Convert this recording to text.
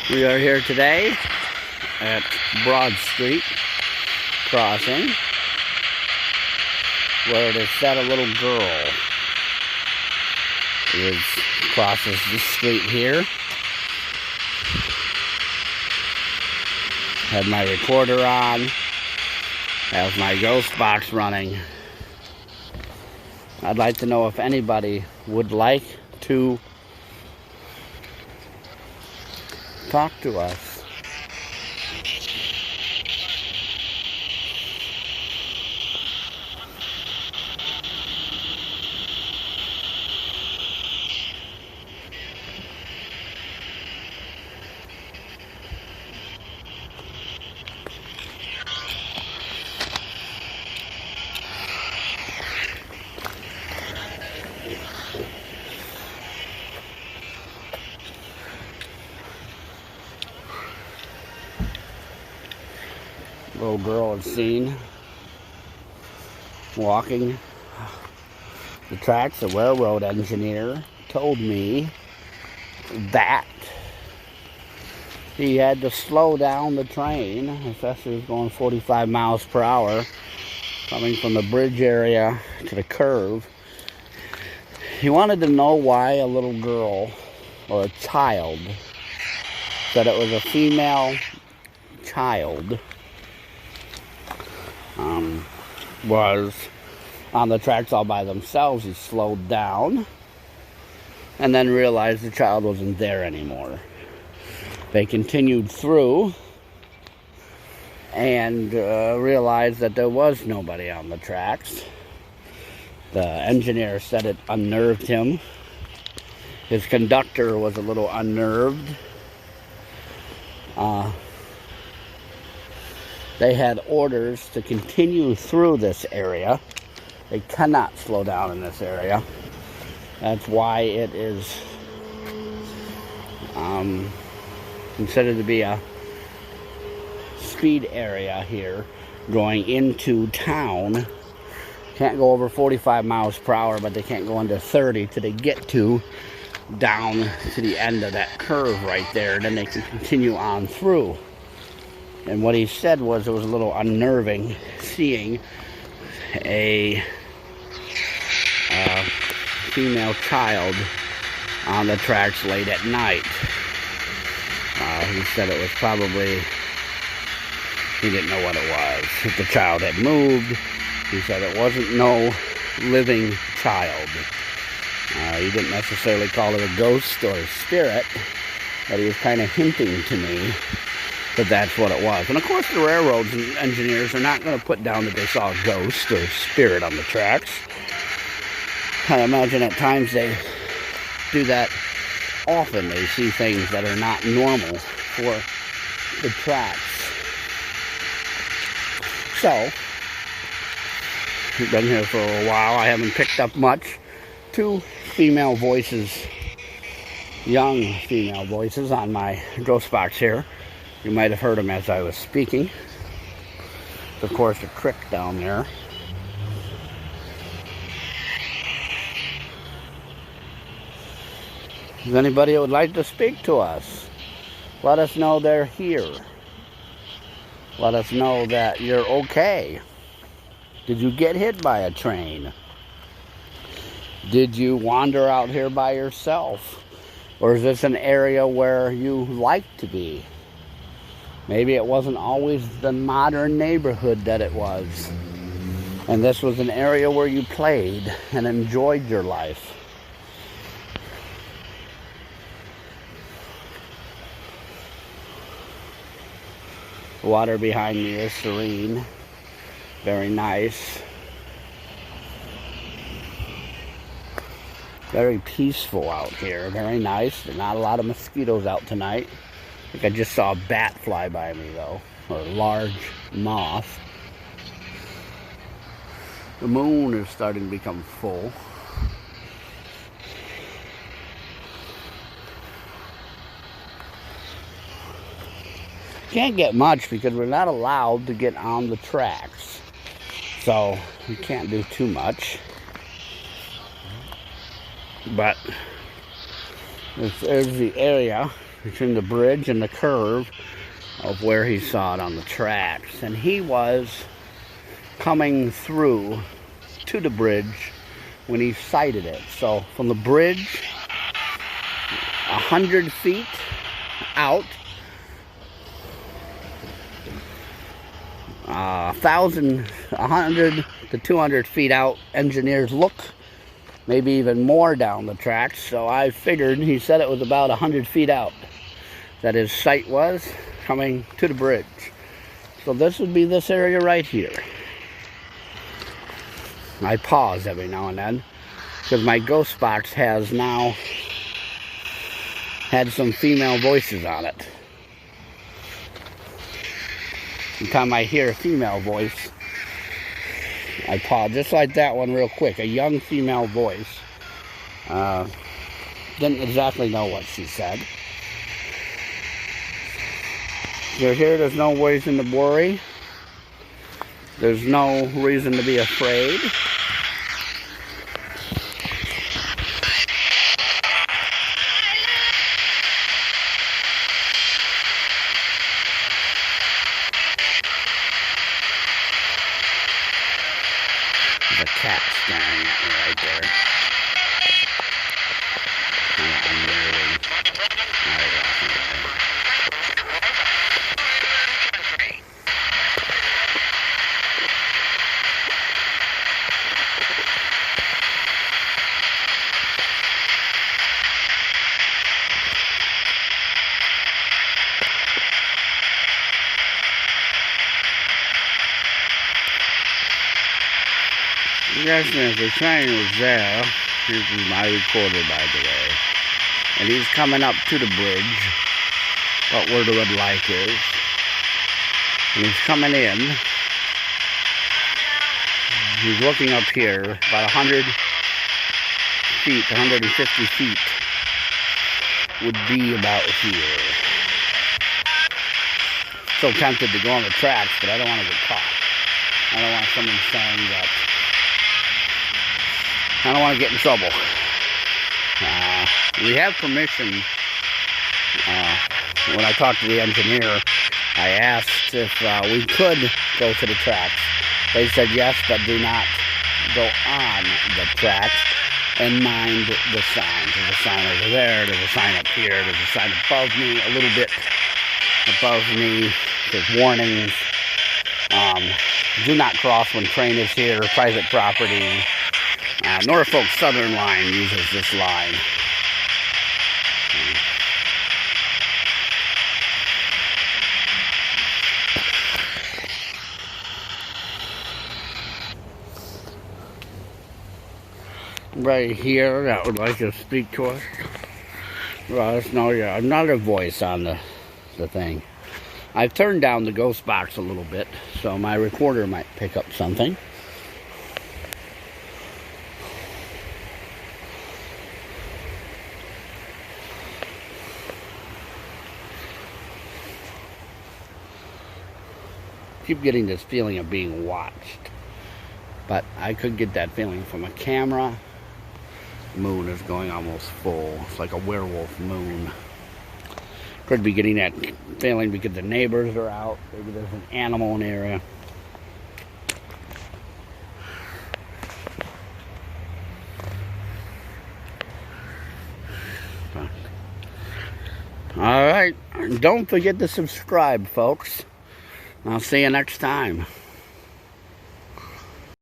We are here today at Broad Street crossing, where it is said a little girl crosses the street here. Had my recorder on, have my ghost box running. I'd like to know if anybody would like to talk to us. Little girl is seen walking the tracks. The railroad engineer told me that he had to slow down the train, especially if it was going 45 miles per hour, coming from the bridge area to the curve. He wanted to know why a little girl or a child, said it was a female child, was on the tracks all by themselves. He slowed down and then realized the child wasn't there anymore. They continued through and realized that there was nobody on the tracks. The engineer said it unnerved him. His conductor was a little unnerved. They had orders to continue through this area. They cannot slow down in this area. That's why it is considered to be a speed area here going into town. Can't go over 45 miles per hour, but they can't go under 30 till they get down to the end of that curve right there. Then they can continue on through. And what he said was it was a little unnerving seeing a female child on the tracks late at night. He said it was probably, he didn't know what it was. If the child had moved, he said it wasn't no living child. He didn't necessarily call it a ghost or a spirit, but he was kind of hinting to me that that's what it was. And of course the railroads and engineers are not going to put down that they saw a ghost or a spirit on the tracks. I imagine at times they do that often. They see things that are not normal for the tracks. So, we've been here for a while. I haven't picked up much. 2 female voices, young female voices on my ghost box here. You might have heard them as I was speaking. Of course, a creek down there. If anybody would like to speak to us, let us know they're here. Let us know that you're okay. Did you get hit by a train? Did you wander out here by yourself? Or is this an area where you like to be? Maybe it wasn't always the modern neighborhood that it was. And this was an area where you played and enjoyed your life. The water behind me is serene. Very nice. Very peaceful out here. Very nice. There's not a lot of mosquitoes out tonight. I think I just saw a bat fly by me though, or a large moth. The moon is starting to become full. Can't get much because we're not allowed to get on the tracks. So we can't do too much. But this is the area between the bridge and the curve of where he saw it on the tracks. And he was coming through to the bridge when he sighted it. So from the bridge, 100 feet out, 100 to 200 feet out, engineers look, maybe even more down the tracks. So I figured, he said it was about 100 feet out that his sight was coming to the bridge. So this would be this area right here. I pause every now and then because my ghost box has now had some female voices on it. Every time I hear a female voice, I pause, just like that one real quick. A young female voice. Didn't exactly know what she said. You're here, there's no reason to worry. There's no reason to be afraid. There's a cat staring at me right there. I'm moving. You guys know if the train was there. This is my recorder, by the way. And he's coming up to the bridge, about where the red light is. And he's coming in. He's looking up here, about 100 feet, 150 feet would be about here. So tempted to go on the tracks, but I don't want to get caught. I don't want someone saying that. I don't want to get in trouble. We have permission. When I talked to the engineer, I asked if we could go to the tracks. They said yes, but do not go on the tracks and mind the signs. There's a sign over there, there's a sign up here, there's a sign above me, a little bit above me. There's warnings. Do not cross when train is here, private property. Norfolk Southern Line uses this line. Right here, that would like to speak to us. Well, there's no, another voice on the thing. I've turned down the ghost box a little bit, so my recorder might pick up something. Keep getting this feeling of being watched, but I could get that feeling from a camera. Moon is going almost full. It's like a werewolf moon. Could be getting that feeling because the neighbors are out. Maybe there's an animal in the area. All right, don't forget to subscribe, folks. I'll see you next time.